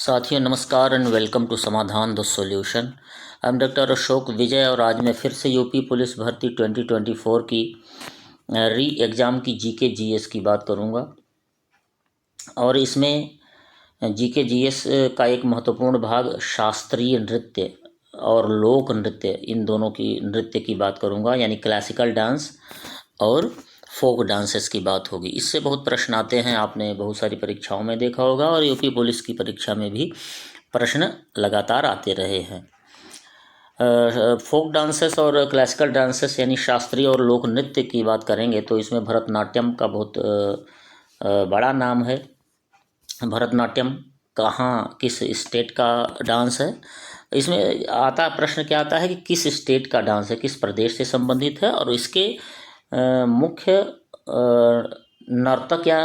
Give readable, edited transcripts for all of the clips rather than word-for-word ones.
साथियों नमस्कार and welcome to Samadhan the solution. I am doctor Ashok Vijay और आज मैं फिर से यूपी पुलिस भर्ती 2024 की री एग्ज़ाम की जीके जीएस की बात करूंगा। और इसमें जीके जीएस का एक महत्वपूर्ण भाग शास्त्रीय नृत्य और लोक नृत्य, इन दोनों की नृत्य की बात करूंगा, यानी क्लासिकल डांस और फोक डांसेस की बात होगी। इससे बहुत प्रश्न आते हैं, आपने बहुत सारी परीक्षाओं में देखा होगा और यूपी पुलिस की परीक्षा में भी प्रश्न लगातार आते रहे हैं। फोक डांसेस और क्लासिकल डांसेस यानी शास्त्रीय और लोक नृत्य की बात करेंगे तो इसमें भरतनाट्यम का बहुत बड़ा नाम है। भरतनाट्यम कहाँ, किस स्टेट का डांस है? इसमें आता प्रश्न क्या आता है कि किस स्टेट का डांस है, किस प्रदेश से संबंधित है और इसके मुख्य नर्तक या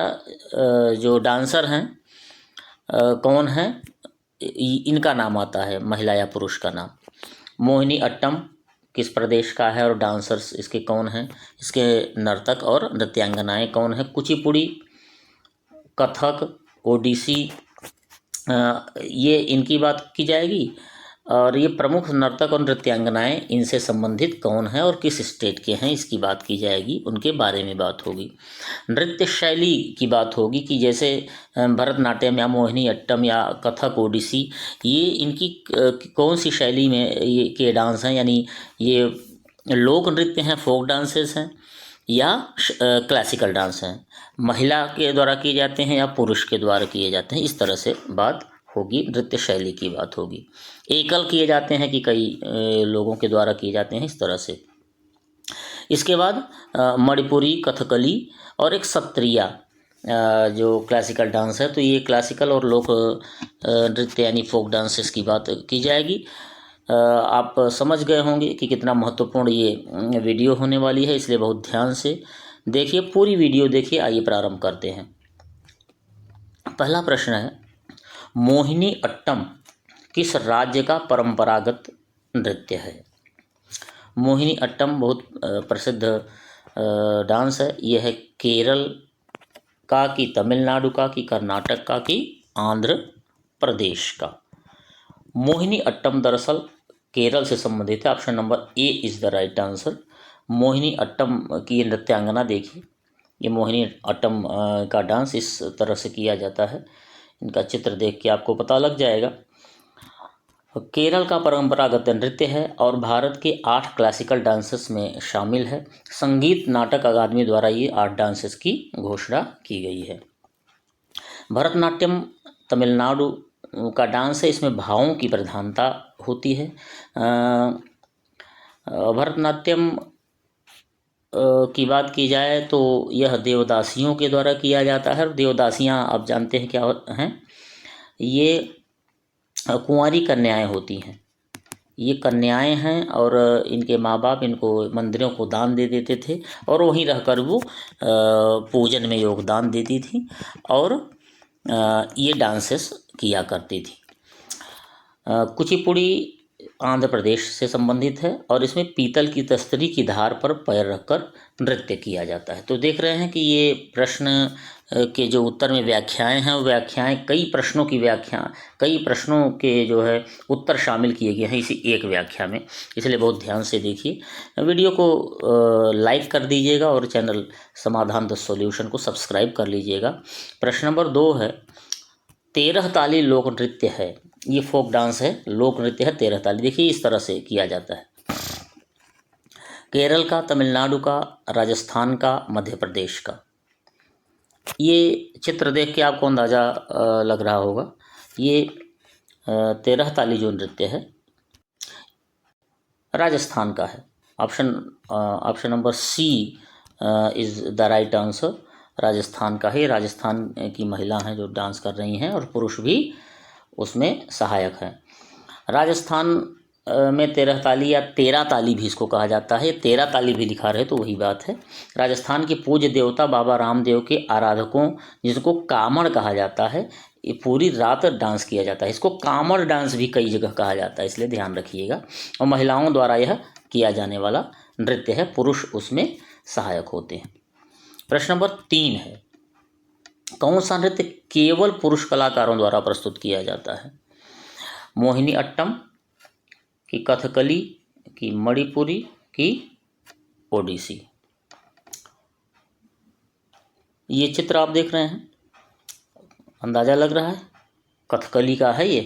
जो डांसर हैं कौन हैं, इनका नाम आता है, महिला या पुरुष का नाम। मोहिनी अट्टम किस प्रदेश का है और डांसर्स इसके कौन हैं, इसके नर्तक और नृत्यांगनाएं कौन हैं। कुचिपुड़ी, कथक, ओडिसी, ये इनकी बात की जाएगी। और ये प्रमुख नर्तक और नृत्यांगनाएं, इनसे संबंधित कौन है और किस स्टेट के हैं, इसकी बात की जाएगी, उनके बारे में बात होगी। नृत्य शैली की बात होगी कि जैसे भरतनाट्यम या मोहिनी अट्टम या कथक, ओडिसी, ये इनकी कौन सी शैली में ये के डांस हैं, यानी ये लोक नृत्य हैं, फोक डांसेस हैं या क्लासिकल डांस हैं, महिला के द्वारा किए जाते हैं या पुरुष के द्वारा किए जाते हैं। इस तरह से बात होगी, नृत्य शैली की बात होगी। एकल किए जाते हैं कि कई लोगों के द्वारा किए जाते हैं, इस तरह से। इसके बाद मणिपुरी, कथकली और एक सत्रिया जो क्लासिकल डांस है। तो ये क्लासिकल और लोक नृत्य यानी फोक डांसेस की बात की जाएगी। आप समझ गए होंगे कि कितना महत्वपूर्ण ये वीडियो होने वाली है, इसलिए बहुत ध्यान से देखिए, पूरी वीडियो देखिए। आइए प्रारंभ करते हैं। पहला प्रश्न है, मोहिनी अट्टम किस राज्य का परंपरागत नृत्य है? मोहिनी अट्टम बहुत प्रसिद्ध डांस है। यह है केरल का कि तमिलनाडु का कि कर्नाटक का कि आंध्र प्रदेश का। मोहिनी अट्टम दरअसल केरल से संबंधित है। Option number A is the right answer. Mohiniyattam की नृत्यांगना देखिए, ये मोहिनी अट्टम का डांस इस तरह से किया जाता है। इनका चित्र देख के आपको पता लग जाएगा। केरल का परंपरागत नृत्य है और भारत के 8 क्लासिकल डांसेस में शामिल है। संगीत नाटक अकादमी द्वारा ये 8 डांसेस की घोषणा की गई है। भरतनाट्यम तमिलनाडु का डांस है, इसमें भावों की प्रधानता होती है। भरतनाट्यम की बात की जाए तो यह देवदासियों के द्वारा किया जाता है। देवदासियां आप जानते हैं क्या हैं, ये कुंवारी कन्याएं होती हैं। ये कन्याएं हैं और इनके माँ बाप इनको मंदिरों को दान दे देते थे और वहीं रहकर वो पूजन में योगदान देती थी और ये डांसेस किया करती थी। कुचिपुड़ी आंध्र प्रदेश से संबंधित है और इसमें पीतल की तस्तरी की धार पर पैर रखकर नृत्य किया जाता है। तो देख रहे हैं कि ये प्रश्न के जो उत्तर में व्याख्याएं हैं, वो व्याख्याएं कई प्रश्नों के जो है उत्तर शामिल किए गए हैं इसी एक व्याख्या में, इसलिए बहुत ध्यान से देखिए। वीडियो को लाइक कर दीजिएगा और चैनल समाधान द सॉल्यूशन को सब्सक्राइब कर लीजिएगा। प्रश्न नंबर 2 है, 13 ताली लोक नृत्य है। ये फोक डांस है, लोक नृत्य है 13 ताली। देखिए इस तरह से किया जाता है। केरल का, तमिलनाडु का, राजस्थान का, मध्य प्रदेश का। ये चित्र देख के आपको अंदाज़ा लग रहा होगा, ये 13 ताली जो नृत्य है राजस्थान का है। Option number C is the right answer. Rajasthan का है। राजस्थान की महिला हैं जो डांस कर रही हैं और पुरुष भी उसमें सहायक हैं। राजस्थान में 13 ताली या 13 ताली भी इसको कहा जाता है। 13 ताली भी लिखा रहे तो वही बात है। राजस्थान के पूज्य देवता बाबा रामदेव के आराधकों, जिसको कामड़ कहा जाता है, ये पूरी रात डांस किया जाता है। इसको कामड़ डांस भी कई जगह कहा जाता है, इसलिए ध्यान रखिएगा। और महिलाओं द्वारा यह किया जाने वाला नृत्य है, पुरुष उसमें सहायक होते हैं। प्रश्न नंबर 3 है, कौन सा नृत्य केवल पुरुष कलाकारों द्वारा प्रस्तुत किया जाता है? मोहिनी अट्टम, की कथकली, की मणिपुरी, की ओडिसी? ये चित्र आप देख रहे हैं, अंदाजा लग रहा है कथकली का है ये।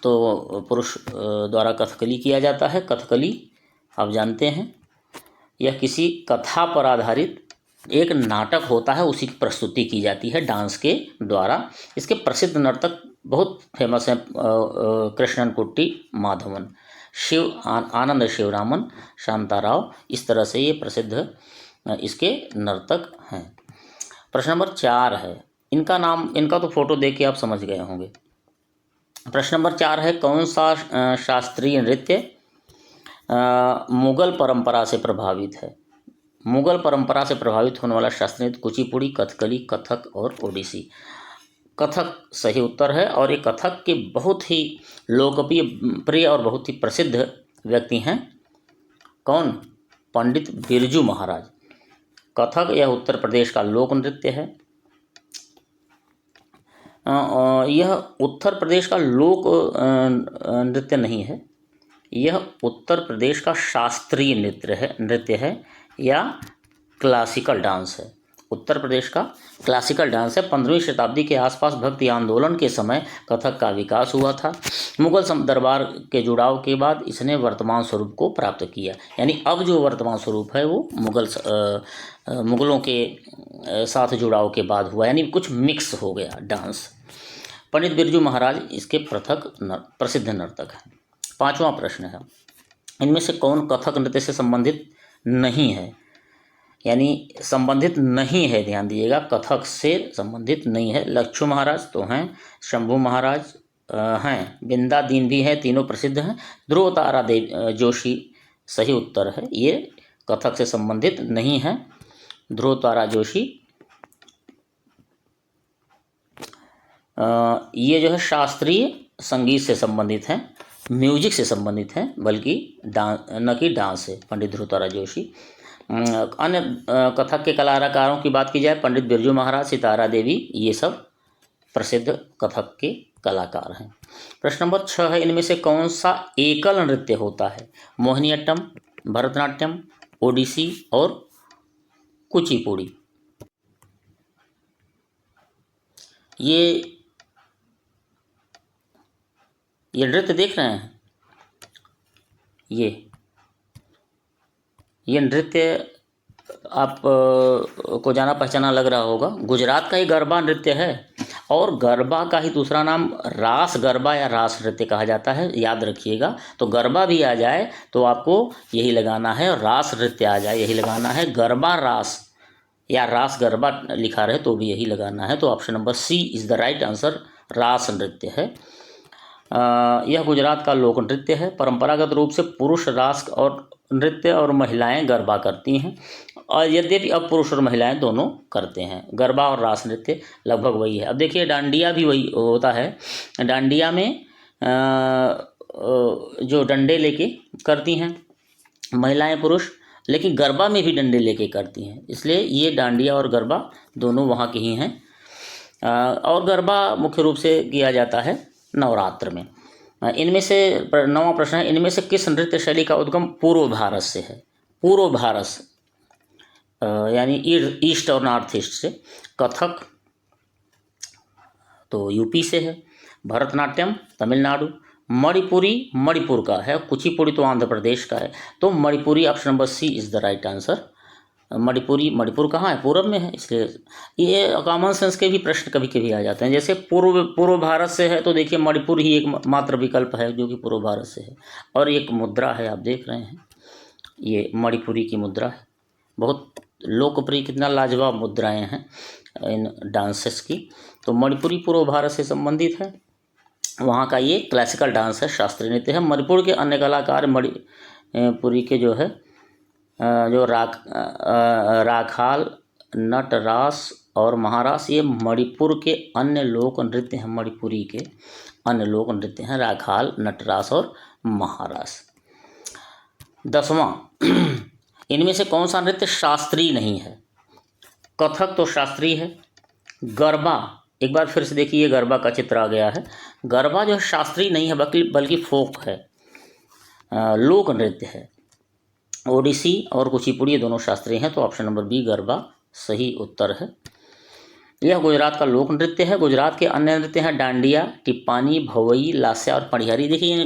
तो पुरुष द्वारा कथकली किया जाता है। कथकली आप जानते हैं यह किसी कथा पर आधारित एक नाटक होता है, उसी की प्रस्तुति की जाती है डांस के द्वारा। इसके प्रसिद्ध नर्तक बहुत फेमस हैं, कृष्णन कुट्टी, माधवन, आनंद शिवरामन, शांताराव, इस तरह से ये प्रसिद्ध इसके नर्तक हैं। प्रश्न नंबर 4 है, इनका नाम, इनका तो फोटो देख के आप समझ गए होंगे। प्रश्न नंबर 4 है, कौन सा शास्त्रीय नृत्य मुगल परंपरा से प्रभावित है? मुगल परंपरा से प्रभावित होने वाला शास्त्रीय नृत्य कुचिपुड़ी, कथकली, कथक और ओडिसी। कथक सही उत्तर है, और ये कथक के बहुत ही लोकप्रिय प्रिय और बहुत ही प्रसिद्ध व्यक्ति हैं। कौन? पंडित बिरजू महाराज। कथक यह उत्तर प्रदेश का लोक नृत्य है। यह उत्तर प्रदेश का लोक नृत्य नहीं है, यह उत्तर प्रदेश का शास्त्रीय नृत्य है या क्लासिकल डांस है। उत्तर प्रदेश का क्लासिकल डांस है। 15वीं शताब्दी के आसपास भक्ति आंदोलन के समय कथक का विकास हुआ था। मुगल दरबार के जुड़ाव के बाद इसने वर्तमान स्वरूप को प्राप्त किया। यानी अब जो वर्तमान स्वरूप है वो मुगलों के साथ जुड़ाव के बाद हुआ, यानी कुछ मिक्स हो गया डांस। पंडित बिरजू महाराज इसके प्रसिद्ध नर्तक हैं। 5वां प्रश्न है, इनमें से कौन कथक नृत्य से संबंधित नहीं है? यानी संबंधित नहीं है, ध्यान दीजिएगा, कथक से संबंधित नहीं है। लच्छू महाराज तो हैं, शंभू महाराज हैं, बिंदा दीन भी हैं, तीनों प्रसिद्ध हैं। ध्रुव तारा जोशी सही उत्तर है, ये कथक से संबंधित नहीं है। ध्रुव तारा जोशी ये जो है शास्त्रीय संगीत से संबंधित हैं, म्यूजिक से संबंधित हैं, बल्कि न कि डांस से। पंडित ध्रुव तारा जोशी। अन्य कथक के कलाकारों की बात की जाए, पंडित बिरजू महाराज, सितारा देवी, ये सब प्रसिद्ध कथक के कलाकार हैं। प्रश्न नंबर 6 है, इनमें से कौन सा एकल नृत्य होता है? मोहिनीअट्टम, भरतनाट्यम, ओडिसी और कुचिपुड़ी। ये नृत्य देख रहे हैं, ये नृत्य आप को जाना पहचाना लग रहा होगा। गुजरात का ही गरबा नृत्य है, और गरबा का ही दूसरा नाम रास गरबा या रास नृत्य कहा जाता है, याद रखिएगा। तो गरबा भी आ जाए तो आपको यही लगाना है, और रास नृत्य आ जाए यही लगाना है। गरबा रास या रास गरबा लिखा रहे तो भी यही लगाना है। तो option number C is the right answer, रास नृत्य है। यह गुजरात का लोक नृत्य है। परंपरागत रूप से पुरुष रास और नृत्य और महिलाएं गरबा करती हैं, और यद्यपि अब पुरुष और महिलाएं दोनों करते हैं। गरबा और रास नृत्य लगभग वही है। अब देखिए डांडिया भी वही होता है। डांडिया में जो डंडे लेके करती हैं महिलाएं पुरुष, लेकिन गरबा में भी डंडे लेके करती हैं, इसलिए ये डांडिया और गरबा दोनों वहाँ के ही हैं। और गरबा मुख्य रूप से किया जाता है नवरात्र में। इनमें से 9वां प्रश्न है, इनमें से किस नृत्य शैली का उद्गम पूर्व भारत से है? पूर्व भारत से यानी ईस्ट और नॉर्थ ईस्ट से। कथक तो यूपी से है, भरतनाट्यम तमिलनाडु, मणिपुरी मणिपुर का है, कुचिपुड़ी तो आंध्र प्रदेश का है। तो Manipuri option number C is the right answer. Manipur कहाँ है? पूरब में है, इसलिए ये कॉमन सेंस के भी प्रश्न कभी कभी आ जाते हैं। जैसे पूर्व भारत से है तो देखिए मणिपुर ही एक मात्र विकल्प है जो कि पूर्व भारत से है। और एक मुद्रा है, आप देख रहे हैं, ये मणिपुरी की मुद्रा है। बहुत लोकप्रिय, कितना लाजवाब मुद्राएं हैं इन डांसेस की। तो मणिपुरी पूर्व भारत से संबंधित है, वहाँ का ये क्लासिकल डांस है, शास्त्रीय नृत्य है। मणिपुर के अन्य कलाकार मणिपुरी के जो है जो राखाल, नटरास और महारास, ये मणिपुर के अन्य लोक नृत्य हैं। मणिपुरी के अन्य लोक नृत्य हैं राखाल, नटरास और महारास। 10वां, इनमें से कौन सा नृत्य शास्त्रीय नहीं है? कथक तो शास्त्रीय है। गरबा, एक बार फिर से देखिए गरबा का चित्र आ गया है। गरबा जो है शास्त्रीय नहीं है बल्कि फोक है, लोक नृत्य है। ओडिसी और कुचिपुड़ी ये दोनों शास्त्रीय हैं, तो ऑप्शन नंबर बी गरबा सही उत्तर है। यह गुजरात का लोक नृत्य है। गुजरात के अन्य नृत्य हैं डांडिया, टिप्पानी, भवई, लास्या और पढ़ियारी। देखिए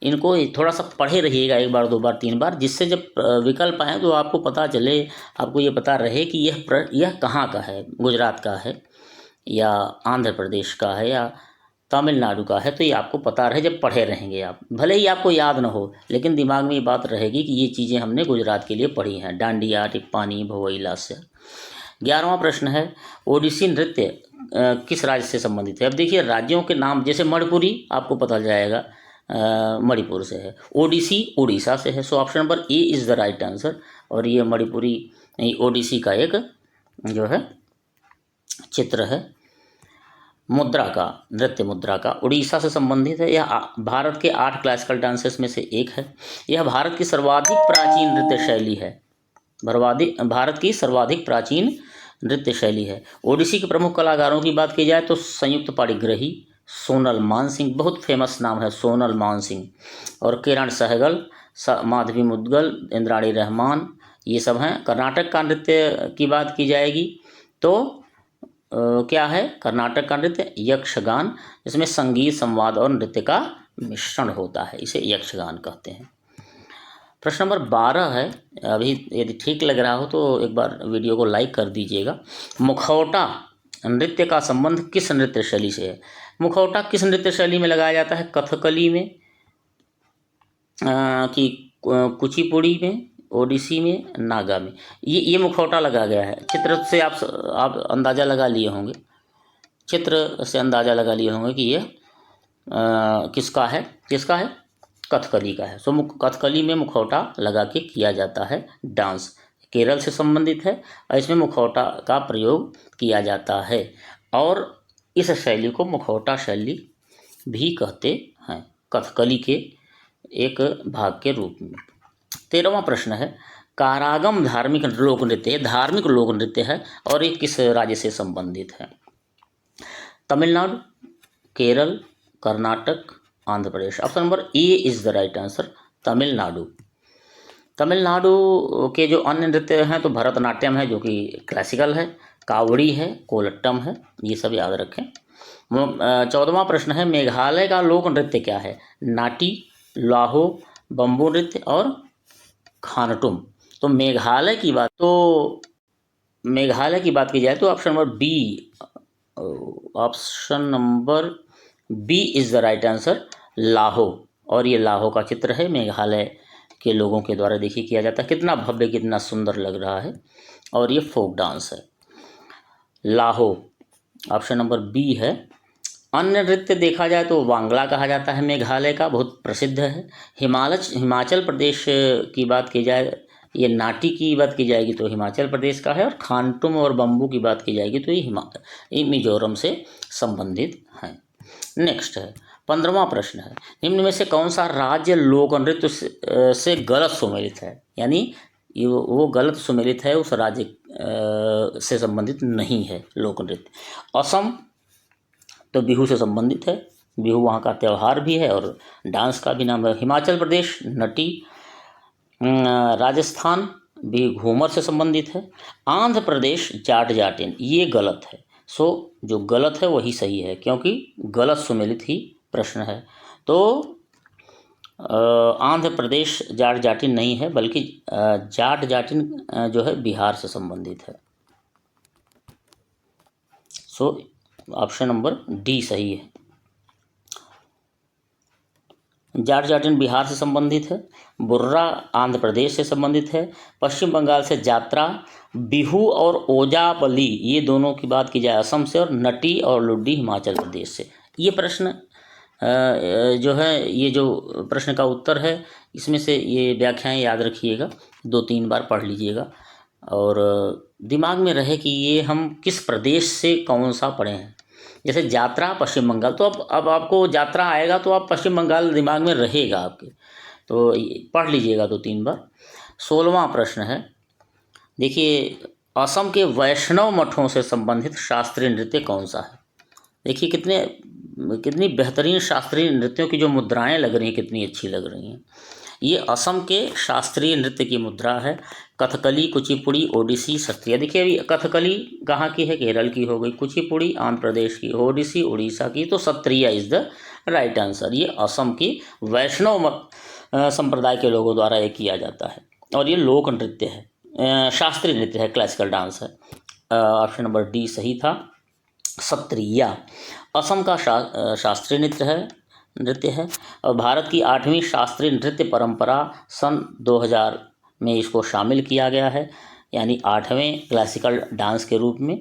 इनको थोड़ा सा पढ़े रहिएगा, एक बार, दो बार, तीन बार, जिससे जब विकल्प आए तो आपको पता चले, आपको ये पता रहे कि यह कहाँ का है, गुजरात का है या आंध्र प्रदेश का है या तमिलनाडु का है। तो ये आपको पता रहे, जब पढ़े रहेंगे आप, भले ही आपको याद ना हो, लेकिन दिमाग में ये बात रहेगी कि ये चीज़ें हमने गुजरात के लिए पढ़ी हैं, डांडिया, टिप्पानी, भवई, लास्या। 11वां प्रश्न है, ओडिसी नृत्य किस राज्य से संबंधित है। अब देखिए राज्यों के नाम, जैसे मणिपुरी आपको पता जाएगा मणिपुर से है, ओडिसी उड़ीसा से है। So option number A is the right answer. और ये मणिपुरी ओडिसी का एक जो है चित्र है, मुद्रा का, नृत्य मुद्रा का, उड़ीसा से संबंधित है। यह भारत के 8 क्लासिकल डांसेस में से एक है। यह भारत की सर्वाधिक प्राचीन नृत्य शैली है। भारत की सर्वाधिक प्राचीन नृत्य शैली है। ओडिसी के प्रमुख कलाकारों की बात की जाए तो संयुक्त पाणिग्रही, सोनल मानसिंह, बहुत फेमस नाम है सोनल मानसिंह, और किरण सहगल, माधवी मुद्गल, इंद्राणी रहमान, ये सब हैं। कर्नाटक का नृत्य की बात की जाएगी तो क्या है कर्नाटक का नृत्य, यक्षगान, इसमें संगीत, संवाद और नृत्य का मिश्रण होता है, इसे यक्षगान कहते हैं। प्रश्न नंबर 12 है, अभी यदि ठीक लग रहा हो तो एक बार वीडियो को लाइक कर दीजिएगा। मुखौटा नृत्य का संबंध किस नृत्य शैली से है। मुखौटा किस नृत्य शैली में लगाया जाता है, कथकली में, कि कुचिपुड़ी में, ओडिसी में, नागा में। ये मुखौटा लगा गया है। चित्र से आप अंदाज़ा लगा लिए होंगे, चित्र से अंदाज़ा लगा लिए होंगे कि ये किसका है कथकली का है। सो कथकली में मुखौटा लगा के किया जाता है डांस, केरल से संबंधित है और इसमें मुखौटा का प्रयोग किया जाता है और इस शैली को मुखौटा शैली भी कहते हैं, कथकली के एक भाग के रूप में। 13वां प्रश्न है, कारागम धार्मिक लोक नृत्य है और ये किस राज्य से संबंधित है। Tamil Nadu, Kerala, Karnataka, Andhra Pradesh. Option number A is the right answer, Tamil Nadu. Tamil Nadu के जो अन्य नृत्य हैं तो भरतनाट्यम है जो कि क्लासिकल है, कावड़ी है, कोलट्टम है, ये सब याद रखें। 14वां प्रश्न है, मेघालय का लोक नृत्य क्या है। नाटी, लाहो, बम्बू नृत्य और खानटुम। तो मेघालय की बात की जाए तो option number B is the right answer, लाहो। और ये लाहो का चित्र है, मेघालय के लोगों के द्वारा देखिए किया जाता है, कितना भव्य, कितना सुंदर लग रहा है, और ये फोक डांस है, लाहो। ऑप्शन नंबर बी है। अन्य नृत्य देखा जाए तो वांगला कहा जाता है, मेघालय का बहुत प्रसिद्ध है। हिमाचल प्रदेश की बात की जाए, ये नाटी की बात की जाएगी तो हिमाचल प्रदेश का है, और खानटुम और बम्बू की बात की जाएगी तो ये मिजोरम से संबंधित हैं। नेक्स्ट है 15वां प्रश्न है, निम्न में से कौन सा राज्य लोक नृत्य से गलत सुमेलित है, यानी वो गलत सुमेलित है, उस राज्य से संबंधित नहीं है लोक नृत्य। असम तो बिहू से संबंधित है, बिहू वहाँ का त्यौहार भी है और डांस का भी नाम है। हिमाचल प्रदेश नटी, राजस्थान भी घूमर से संबंधित है। आंध्र प्रदेश जाट जाटिन, ये गलत है। सो जो गलत है वही सही है, क्योंकि गलत सुमेलित ही प्रश्न है। तो आंध्र प्रदेश जाट जाटिन नहीं है, बल्कि जाट जाटिन जो है बिहार से संबंधित है। सो ऑप्शन नंबर डी सही है, जाट जाटिन बिहार से संबंधित है। बुर्रा आंध्र प्रदेश से संबंधित है। पश्चिम बंगाल से जात्रा, बिहू और ओजाबली ये दोनों की बात की जाए असम से, और नटी और लुड्डी हिमाचल प्रदेश से। ये प्रश्न जो है, ये जो प्रश्न का उत्तर है, इसमें से ये व्याख्याएं याद रखिएगा, 2-3 बार पढ़ लीजिएगा और दिमाग में रहे कि ये हम किस प्रदेश से कौन सा पढ़े हैं। जैसे यात्रा पश्चिम बंगाल, तो अब आपको यात्रा आएगा तो आप पश्चिम बंगाल दिमाग में रहेगा आपके, तो पढ़ लीजिएगा 2-3 बार। 16वां प्रश्न है, देखिए असम के वैष्णव मठों से संबंधित शास्त्रीय नृत्य कौन सा है? देखिए कितनी बेहतरीन शास्त्रीय नृत्यों की जो मुद्राएं लग रही हैं, कितनी अच्छी लग रही हैं। ये असम के शास्त्रीय नृत्य की मुद्रा है। कथकली, कुचिपुड़ी, ओडिसी, सत्रिया। देखिए अभी कथकली कहाँ की है? केरल की हो गई। कुचिपुड़ी आंध्र प्रदेश की, ओडिसी उड़ीसा की, तो Sattriya is the right answer. ये असम की वैष्णव संप्रदाय के लोगों द्वारा ये किया जाता है और ये लोक नृत्य है, शास्त्रीय नृत्य है, क्लासिकल डांस है। ऑप्शन नंबर डी सही था, सत्रिया असम का शास्त्रीय नृत्य है और भारत की 8वीं शास्त्रीय नृत्य परंपरा सन 2000 में इसको शामिल किया गया है, यानी 8वें क्लासिकल डांस के रूप में।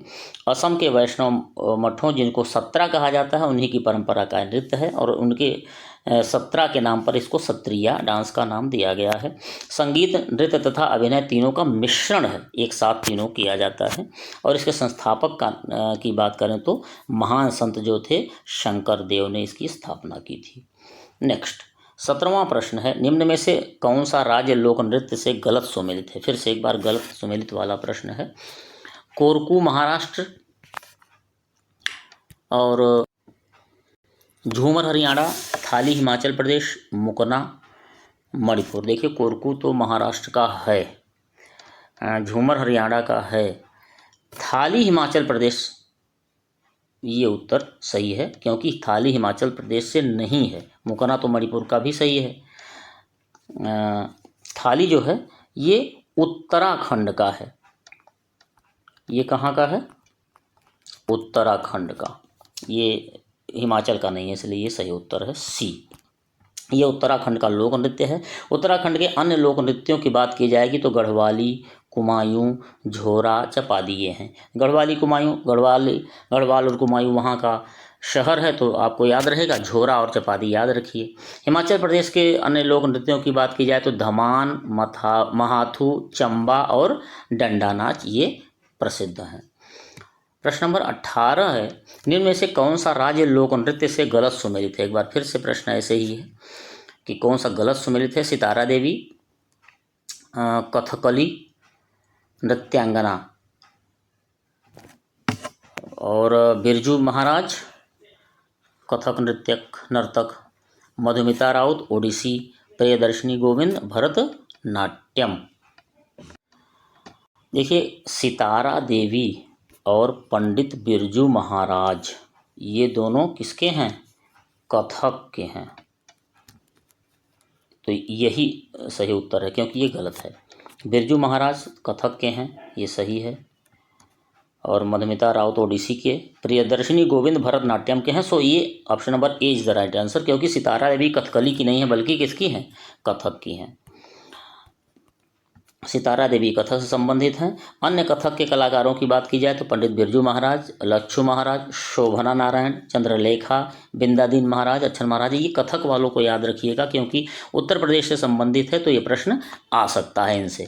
असम के वैष्णव मठों, जिनको सत्रा कहा जाता है, उन्हीं की परंपरा का नृत्य है और उनके सत्रा के नाम पर इसको सत्रिया डांस का नाम दिया गया है। संगीत, नृत्य तथा अभिनय तीनों का मिश्रण है, एक साथ तीनों किया जाता है। और इसके संस्थापक की बात करें तो महान संत जो थे शंकर देव ने इसकी स्थापना की थी। नेक्स्ट 17वां प्रश्न है, निम्न में से कौन सा राज्य लोक नृत्य से गलत सुमेलित है? फिर से एक बार गलत सुमेलित वाला प्रश्न है। कोरकू महाराष्ट्र और झूमर हरियाणा, थाली हिमाचल प्रदेश, मुकना मणिपुर। देखिए कोरकू तो महाराष्ट्र का है, झूमर हरियाणा का है, थाली हिमाचल प्रदेश, ये उत्तर सही है क्योंकि थाली हिमाचल प्रदेश से नहीं है। मुकना तो मणिपुर का भी सही है। थाली जो है ये उत्तराखंड का है। ये कहाँ का है? उत्तराखंड का, ये हिमाचल का नहीं है, इसलिए ये सही उत्तर है सी। ये उत्तराखंड का लोक नृत्य है। उत्तराखंड के अन्य लोक नृत्यों की बात की जाएगी तो गढ़वाली, कुमायूं, झोरा, चपादी ये हैं। गढ़वाल और कुमायूं वहाँ का शहर है तो आपको याद रहेगा, झोरा और चपादी याद रखिए। हिमाचल प्रदेश के अन्य लोक नृत्यों की बात की जाए तो धमान, महाथू, चंबा और डंडा नाच ये प्रसिद्ध हैं। प्रश्न नंबर 18 है, निम्न में से कौन सा राज्य लोक नृत्य से गलत सुमेलित है? एक बार फिर से प्रश्न ऐसे ही है कि कौन सा गलत सुमेलित है। सितारा देवी, कथकली नृत्यांगना और बिरजू महाराज कथक नर्तक, मधुमिता राउत ओडिसी, प्रियदर्शनी गोविंद भरतनाट्यम। देखिए सितारा देवी और पंडित बिरजू महाराज ये दोनों किसके हैं? कथक के हैं। तो यही सही उत्तर है क्योंकि ये गलत है। बिरजू महाराज कथक के हैं, ये सही है। और मधुमिता राउत ओडिसी के, प्रियदर्शनी गोविंद भरतनाट्यम के हैं। सो ये option number A is the right answer क्योंकि सितारा देवी कथकली की नहीं है बल्कि किसकी हैं? कथक की हैं। सितारा देवी कथक से संबंधित हैं। अन्य कथक के कलाकारों की बात की जाए तो पंडित बिरजू महाराज, लच्छू महाराज, शोभना नारायण, चंद्रलेखा, बिंदादीन महाराज, अच्छन महाराज, ये कथक वालों को याद रखिएगा क्योंकि उत्तर प्रदेश से संबंधित है तो ये प्रश्न आ सकता है इनसे।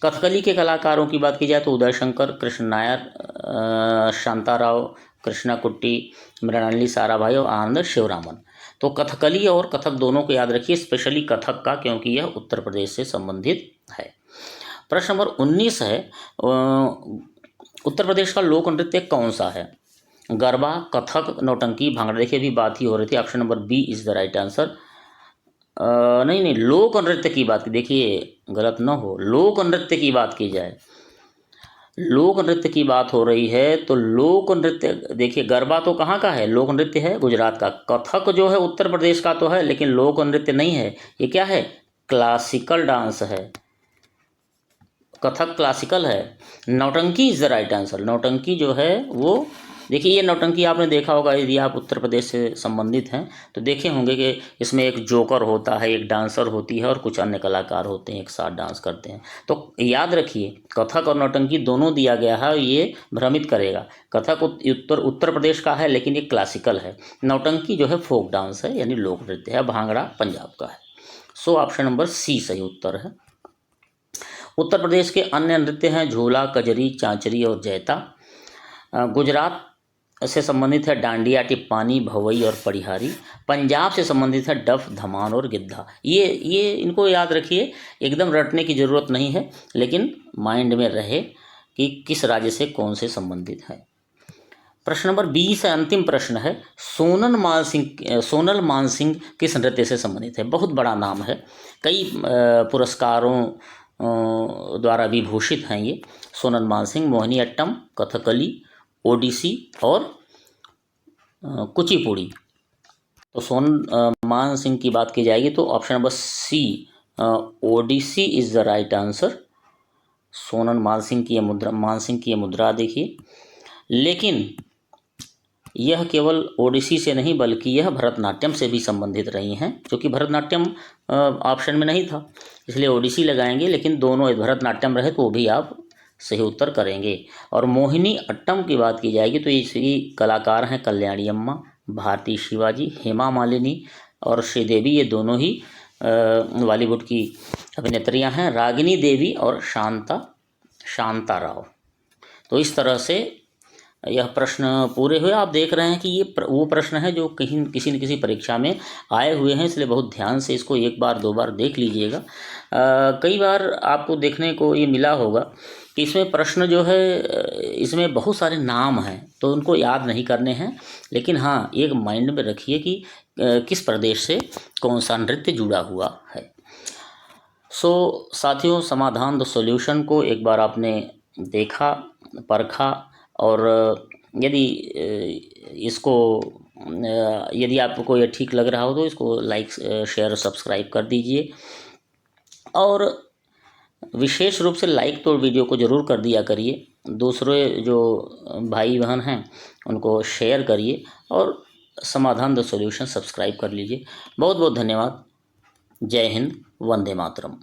कथकली के कलाकारों की बात की जाए तो उदय शंकर, कृष्ण नायर, शांताराव, कृष्णा कुट्टी, मृणालिनी साराभाई और आनंद शिवरामन। तो कथकली और कथक दोनों को याद रखिए, स्पेशली कथक का क्योंकि यह उत्तर प्रदेश से संबंधित है। प्रश्न नंबर 19 है, उत्तर प्रदेश का लोक नृत्य कौन सा है? गरबा, कथक, नौटंकी, भांगड़ा। देखिए अभी बात ही हो रही थी, option number B is the right answer. नहीं लोक नृत्य की बात की, देखिए गलत न हो, लोक नृत्य की बात की जाए, लोक नृत्य की बात हो रही है तो लोक नृत्य देखिए गरबा तो कहाँ का है? लोक नृत्य है गुजरात का। कथक जो है उत्तर प्रदेश का तो है लेकिन लोक नृत्य नहीं है, ये क्या है? क्लासिकल डांस है। कथक क्लासिकल है। नौटंकी इज द राइट आंसर। नौटंकी जो है वो देखिए, ये नौटंकी आपने देखा होगा यदि आप उत्तर प्रदेश से संबंधित हैं तो देखे होंगे कि इसमें एक जोकर होता है, एक डांसर होती है और कुछ अन्य कलाकार होते हैं, एक साथ डांस करते हैं। तो याद रखिए कथक और नौटंकी दोनों दिया गया है, ये भ्रमित करेगा। कथक उत्तर प्रदेश का है लेकिन ये क्लासिकल है। नौटंकी जो है फोक डांस है यानी लोक नृत्य है। भांगड़ा पंजाब का है। सो ऑप्शन नंबर सी सही उत्तर है। उत्तर प्रदेश के अन्य नृत्य हैं झूला, कजरी, चांचरी और जैता। गुजरात से संबंधित है डांडिया, टिप्पानी, भवई और पढ़िहारी। पंजाब से संबंधित है डफ, धमान और गिद्धा। ये इनको याद रखिए, एकदम रटने की ज़रूरत नहीं है लेकिन माइंड में रहे कि किस राज्य से कौन से संबंधित है। प्रश्न नंबर 20 है, अंतिम प्रश्न है, सोनल मानसिंह किस नृत्य से संबंधित है। बहुत बड़ा नाम है, कई पुरस्कारों द्वारा विभूषित हैं ये। सोनल मानसिंह मोहिनीअट्टम, कथकली, ओडिसी और कुचिपुड़ी। तो सोनल मानसिंह की बात की जाएगी तो option number C, Odissi is the right answer. Sonal Mansingh की ये मुद्रा देखिए। लेकिन यह केवल ओडिसी से नहीं बल्कि यह भरतनाट्यम से भी संबंधित रही हैं, क्योंकि भरतनाट्यम ऑप्शन में नहीं था इसलिए ओडिसी लगाएंगे, लेकिन दोनों भरतनाट्यम रहे तो वो भी आप सही उत्तर करेंगे। और मोहिनी अट्टम की बात की जाएगी तो इसकी कलाकार हैं कल्याणी अम्मा, भारती शिवाजी, हेमा मालिनी और श्रीदेवी। ये दोनों ही बॉलीवुड की अभिनेत्रियां हैं, रागिनी देवी और शांता राव। तो इस तरह से यह प्रश्न पूरे हुए। आप देख रहे हैं कि ये वो प्रश्न है जो कहीं किसी न किसी परीक्षा में आए हुए हैं, इसलिए बहुत ध्यान से इसको एक बार दो बार देख लीजिएगा। कई बार आपको देखने को ये मिला होगा कि इसमें प्रश्न जो है इसमें बहुत सारे नाम हैं तो उनको याद नहीं करने हैं, लेकिन हाँ एक माइंड में रखिए कि किस प्रदेश से कौन सा नृत्य जुड़ा हुआ है। साथियों, समाधान द सॉल्यूशन को एक बार आपने देखा, परखा, और यदि आपको ये ठीक लग रहा हो तो इसको लाइक, शेयर, सब्सक्राइब कर दीजिए। और विशेष रूप से लाइक तो वीडियो को ज़रूर कर दिया करिए, दूसरे जो भाई बहन हैं उनको शेयर करिए और समाधान द सॉल्यूशन सब्सक्राइब कर लीजिए। बहुत बहुत धन्यवाद। जय हिंद, वंदे मातरम।